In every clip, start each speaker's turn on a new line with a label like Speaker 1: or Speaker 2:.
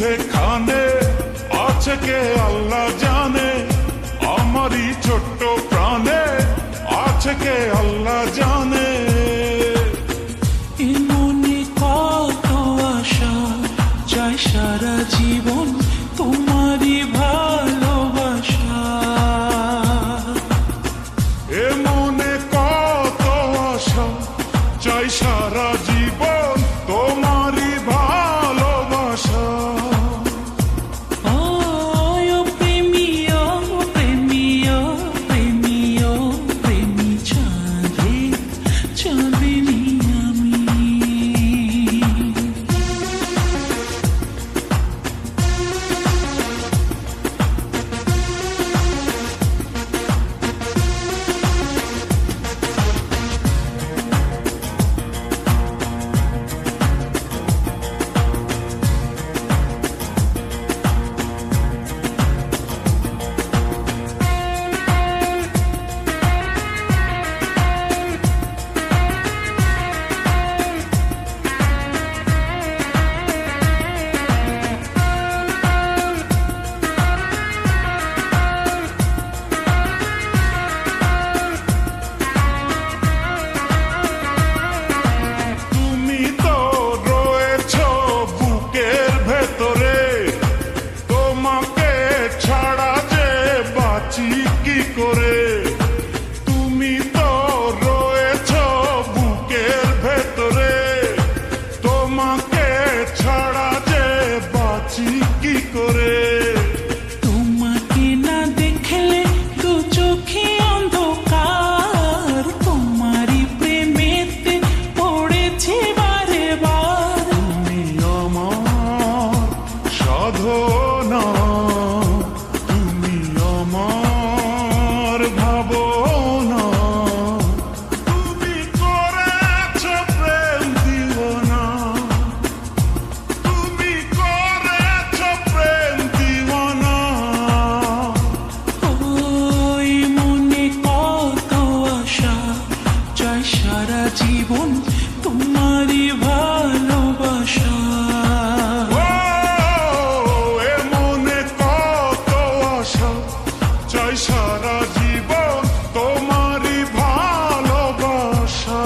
Speaker 1: যেখানে আছে কে আল্লাহ জানে, আমারই ছোট্ট প্রাণে আছে কে আল্লাহ জানে।
Speaker 2: মনে কত আশা চাই সারা জীবন তোমারই ভালোবাসা।
Speaker 1: এ মনে কত আশা চাই সারা জীবন তোমারই ভালোবাসা। তুমি তো রয়েছ বুকের ভেতরে, তোমাকে ছাড়া যে বাঁচি কি করে।
Speaker 2: তোমাকে না দেখলে দু চোখে অন্ধকার, তোমারই প্রেমেতে পড়েছি বারে বার।
Speaker 1: তুমি আমার সাধনা, তুমি আমার ভাবনা, তুমি করেছ প্রেম দিওয়ানা, তুমি করেছ প্রেম দিওয়ানা।
Speaker 2: ওই মনে কত আশা চাই সারা জীবন তোমারই ভালোবাসা।
Speaker 1: এ মনে কত আশা চাই সারা জীবন তোমারই ভালোবাসা।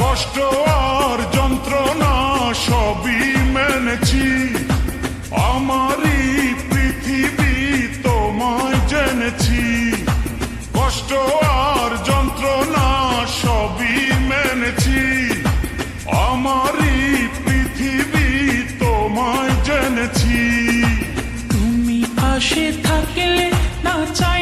Speaker 1: কষ্ট আর যন্ত্রণা সবই মেনেছি, আমারই পৃথিবী তোমায় জেনেছি। কষ্ট আর যন্ত্রণা সবই মেনেছি, আমারই পৃথিবী তোমায় জেনেছি।
Speaker 2: তুমি পাশে থাকলে না চাই